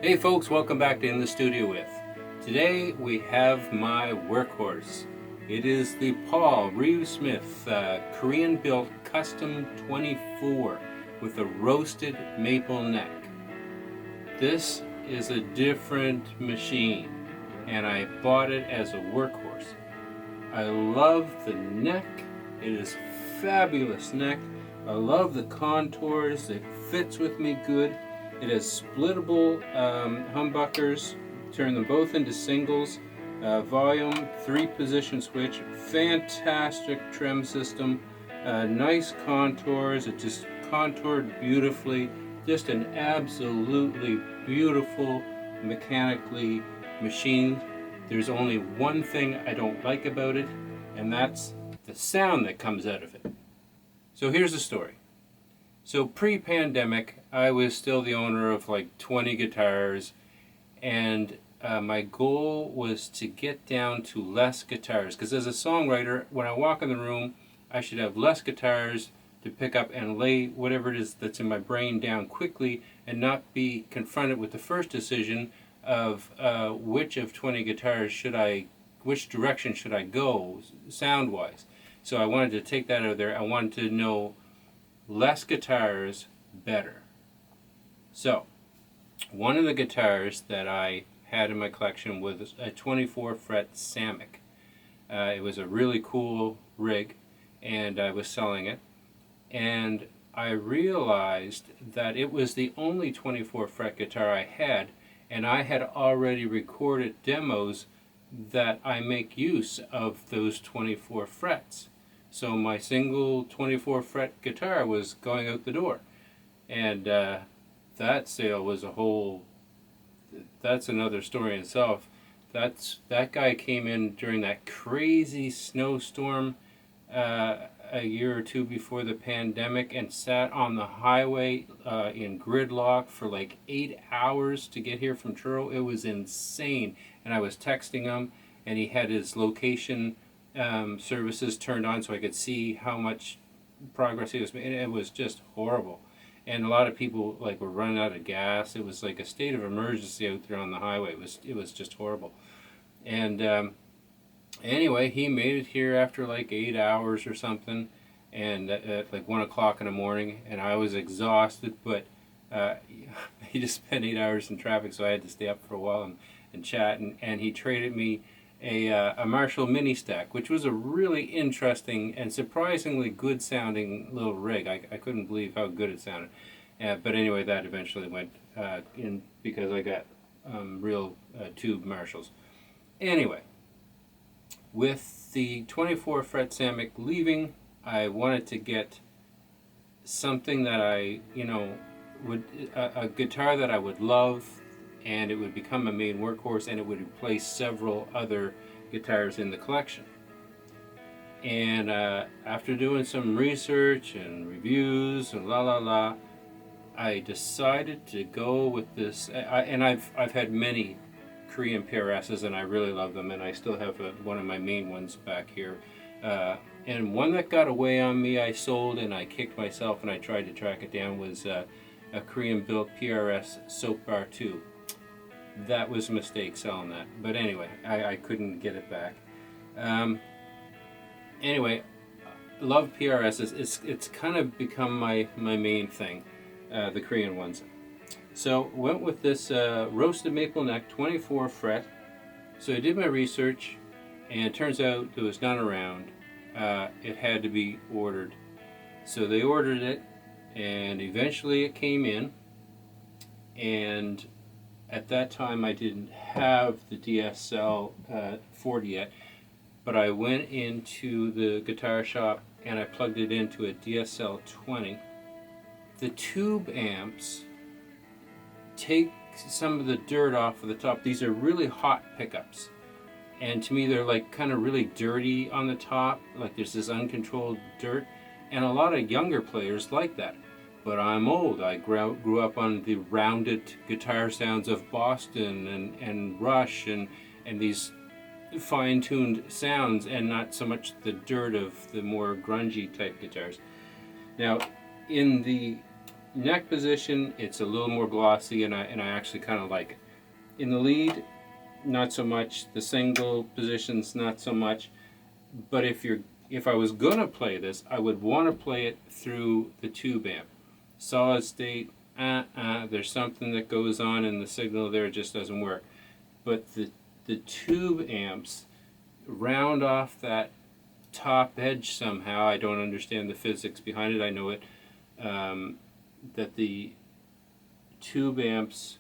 Hey folks, welcome back to In the Studio With. Today we have my workhorse. It is the Paul Reeve-Smith Korean-built Custom 24 with a roasted maple neck. This is a different machine and I bought it as a workhorse. I love the neck. It is fabulous neck. I love the contours. It fits with me good. It has splittable humbuckers, turn them both into singles, volume, 3-position switch, fantastic trim system, nice contours, it just contoured beautifully, just an absolutely beautiful mechanically machine. There's only one thing I don't like about it, and that's the sound that comes out of it. So here's the story. So pre-pandemic, I was still the owner of like 20 guitars, and my goal was to get down to less guitars, because as a songwriter, when I walk in the room, I should have less guitars to pick up and lay whatever it is that's in my brain down quickly and not be confronted with the first decision of which of 20 guitars which direction should I go sound-wise. So I wanted to take that out of there. I wanted to know less guitars, better. So, one of the guitars that I had in my collection was a 24-fret Samick. It was a really cool rig, and I was selling it. And I realized that it was the only 24-fret guitar I had, and I had already recorded demos that I make use of those 24 frets. So my single 24-fret guitar was going out the door. And that sale was that's another story in itself. That guy came in during that crazy snowstorm a year or two before the pandemic and sat on the highway in gridlock for like 8 hours to get here from Truro. It was insane. And I was texting him, and he had his location services turned on so I could see how much progress he was making. It was just horrible, and a lot of people like were running out of gas. It was like a state of emergency out there on the highway. It was just horrible. And anyway, he made it here after like 8 hours or something, and at like 1 o'clock in the morning, and I was exhausted, but he just spent 8 hours in traffic, so I had to stay up for a while and chat, and he traded me a Marshall mini stack, which was a really interesting and surprisingly good sounding little rig. I couldn't believe how good it sounded. But anyway, that eventually went in because I got real tube Marshalls. Anyway, with the 24-fret Samick leaving, I wanted to get something that I, would a guitar that I would love, and it would become a main workhorse, and it would replace several other guitars in the collection. And after doing some research and reviews and I decided to go with this. And I've had many Korean PRSs, and I really love them, and I still have one of my main ones back here. And one that got away on me, I sold, and I kicked myself, and I tried to track it down, was a Korean-built PRS Soap Bar 2. That was a mistake selling that, but anyway, I couldn't get it back. Anyway, love PRSs. It's kind of become my main thing, the Korean ones. So went with this roasted maple neck 24 fret. So I did my research, and it turns out there was none around. It had to be ordered. So they ordered it, and eventually it came in, and at that time I didn't have the DSL 40 yet, but I went into the guitar shop and I plugged it into a DSL 20. The tube amps take some of the dirt off of the top. These are really hot pickups, and to me they're like kind of really dirty on the top, like there's this uncontrolled dirt, and a lot of younger players like that. But I'm old. I grew up on the rounded guitar sounds of Boston and Rush and these fine-tuned sounds, and not so much the dirt of the more grungy type guitars. Now, in the neck position, it's a little more glossy, and I actually kind of like it. In the lead, not so much. The single positions, not so much. But if I was gonna play this, I would want to play it through the tube amp. Solid state, there's something that goes on in the signal there, it just doesn't work. But the tube amps round off that top edge somehow. I don't understand the physics behind it. I know it that the tube amps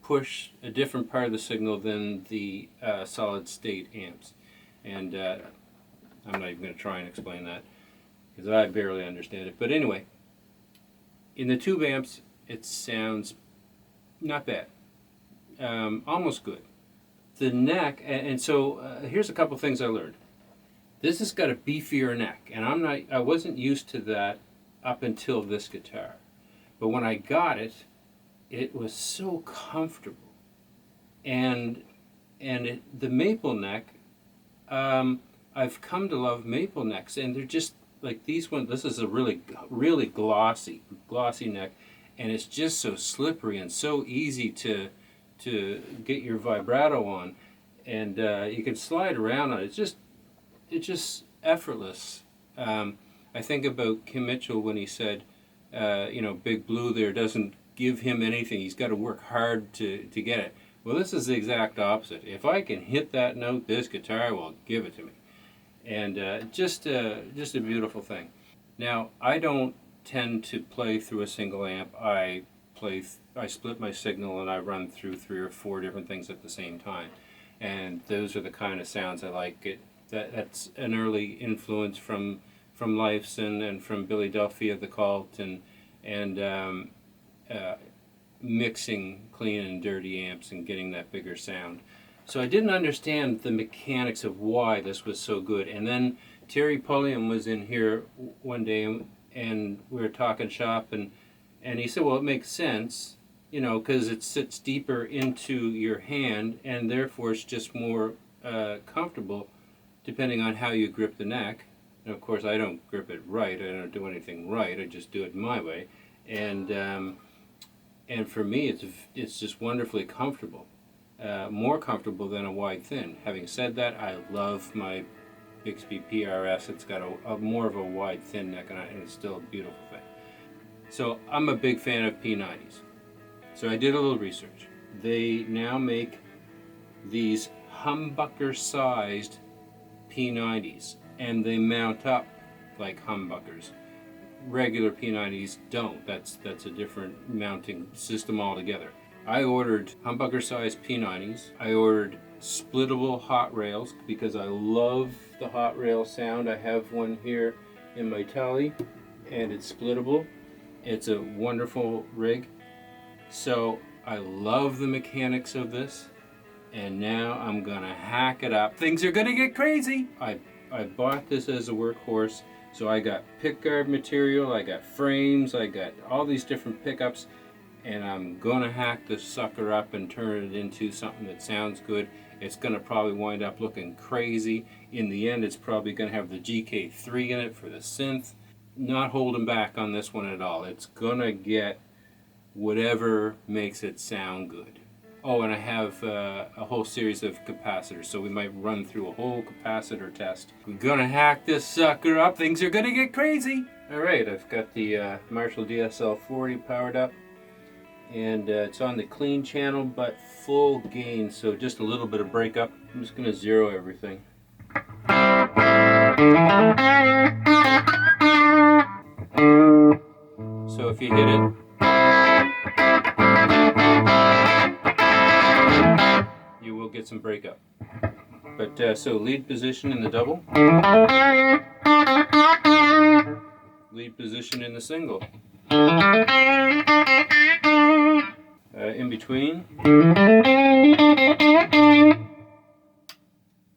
push a different part of the signal than the solid state amps, and I'm not even going to try and explain that because I barely understand it. But anyway, in the tube amps it sounds not bad, almost good. The neck, and so here's a couple things I learned. This has got a beefier neck, and I wasn't used to that up until this guitar. But when I got it, it was so comfortable, and the maple neck, I've come to love maple necks, and they're just like these ones. This is a really glossy neck, and it's just so slippery and so easy to get your vibrato on, and you can slide around on it. It's just effortless. I think about Kim Mitchell when he said, Big Blue there doesn't give him anything. He's got to work hard to get it. Well, this is the exact opposite. If I can hit that note, this guitar will give it to me. And just a beautiful thing. Now, I don't tend to play through a single amp. I split my signal and I run through 3 or 4 different things at the same time. And those are the kind of sounds I like. That's an early influence from Lifeson and from Billy Duffy of the Cult, and mixing clean and dirty amps and getting that bigger sound. So I didn't understand the mechanics of why this was so good. And then Terry Pulliam was in here one day and we were talking shop, and he said, well, it makes sense, because it sits deeper into your hand and therefore it's just more comfortable depending on how you grip the neck. And of course I don't grip it right, I don't do anything right, I just do it my way. And for me it's just wonderfully comfortable. More comfortable than a wide thin. Having said that, I love my Bixby PRS. It's got a more of a wide thin neck, and it's still a beautiful thing. So I'm a big fan of P90s. So I did a little research. They now make these humbucker sized P90s, and they mount up like humbuckers. Regular P90s don't. That's a different mounting system altogether. I ordered humbucker sized P90s. I ordered splittable hot rails because I love the hot rail sound. I have one here in my Tele, and it's splittable. It's a wonderful rig. So I love the mechanics of this, and now I'm gonna hack it up. Things are gonna get crazy. I bought this as a workhorse, so I got pickguard material, I got frames, I got all these different pickups, and I'm gonna hack this sucker up and turn it into something that sounds good. It's gonna probably wind up looking crazy. In the end, it's probably gonna have the GK3 in it for the synth. Not holding back on this one at all. It's gonna get whatever makes it sound good. Oh, and I have a whole series of capacitors, so we might run through a whole capacitor test. We're gonna hack this sucker up. Things are gonna get crazy. All right, I've got the Marshall DSL-40 powered up, and it's on the clean channel, but full gain, so just a little bit of breakup. I'm just gonna zero everything. So if you hit it, you will get some breakup. But so lead position in the double, lead position in the single, in between,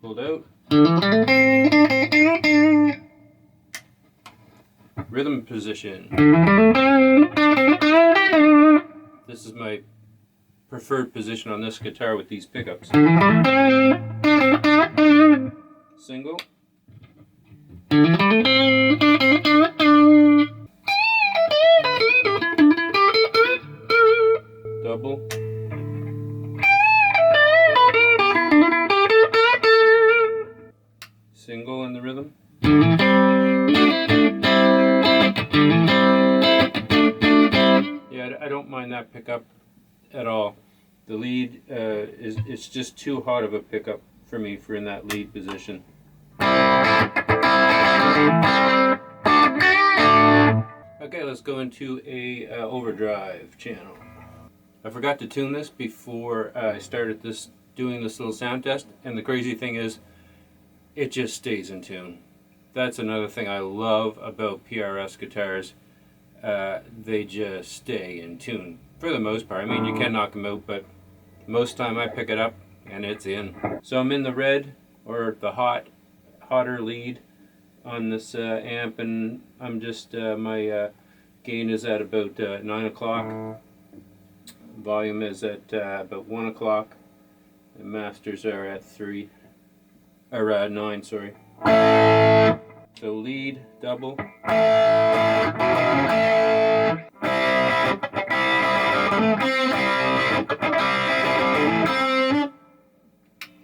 pulled out, rhythm position. This is my preferred position on this guitar with these pickups. Single. mind that pickup at all. The lead it's just too hot of a pickup for me for in that lead position. Okay, let's go into a overdrive channel. I forgot to tune this before I started doing this little sound test, and the crazy thing is it just stays in tune. That's another thing I love about PRS guitars. They just stay in tune for the most part. I mean, you can knock them out, but most time I pick it up and it's in. So I'm in the red, or the hotter lead on this amp, and I'm just my gain is at about 9 o'clock. Volume is at about 1 o'clock. The masters are at 9, sorry. So lead, double.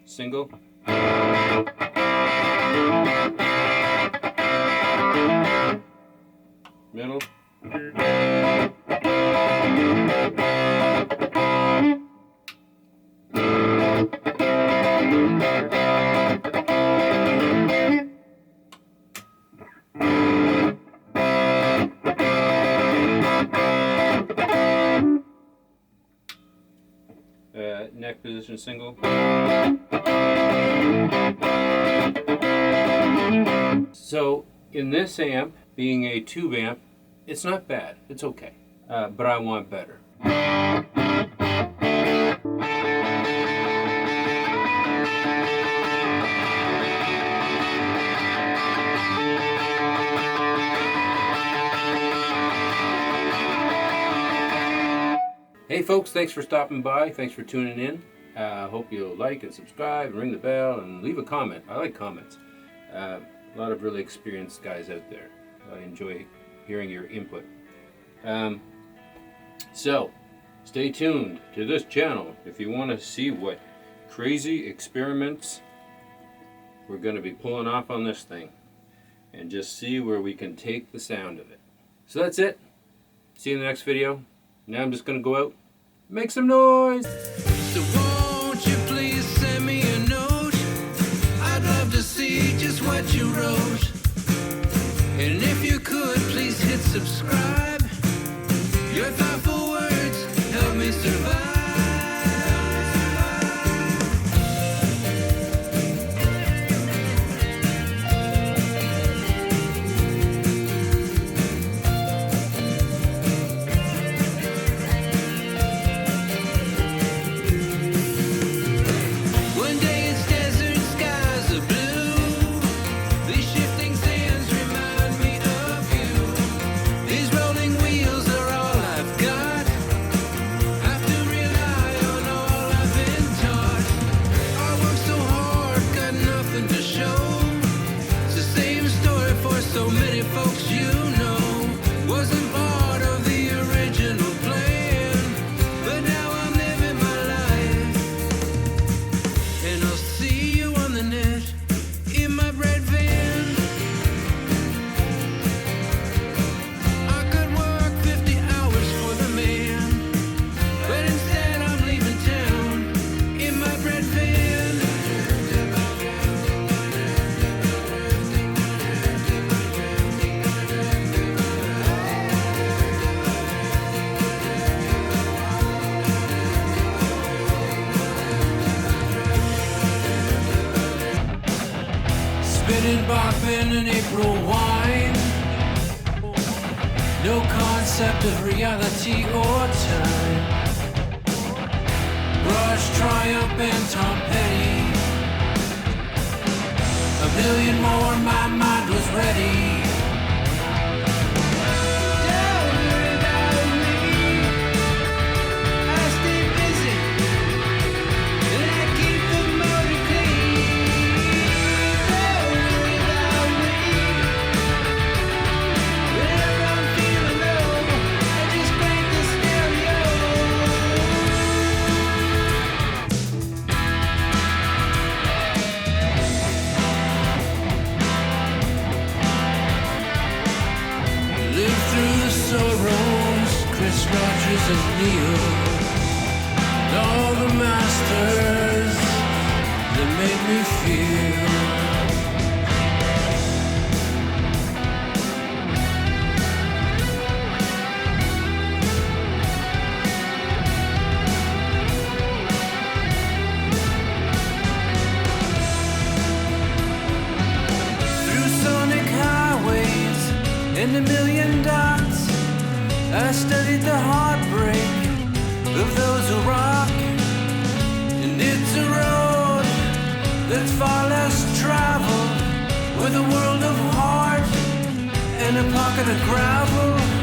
Single. Middle. Neck position single. So in this amp, being a tube amp, it's not bad, it's okay, but I want better. Hey folks, thanks for stopping by. Thanks for tuning in. Hope you'll like and subscribe and ring the bell and leave a comment. I like comments. A lot of really experienced guys out there. I enjoy hearing your input. So, stay tuned to this channel if you want to see what crazy experiments we're going to be pulling off on this thing, and just see where we can take the sound of it. So that's it. See you in the next video. Now I'm just going to go out, make some noise. So won't you please send me a note? I'd love to see just what you wrote. And if you could, please hit subscribe. Your thoughtful words help me survive. So many folks you know wasn't part of the original plan, but now I'm living my life, and I'll see you on the net in my red van. I could work 50 hours for the man, but instead I'm leaving town in my red van. Spinning Bachman and April wine. No concept of reality or time. Rush, Triumph, and Tom Petty. A million more, my mind was ready. Don't worry about me. I stay busy, and I keep the motor clean. Don't worry about me. Whenever I'm feeling low, I just crank the stereo. Chris Rogers and Neil, and all the masters that made me feel. In a million dots, I studied the heartbreak of those who rock. And it's a road that's far less traveled, with a world of heart and a pocket of gravel.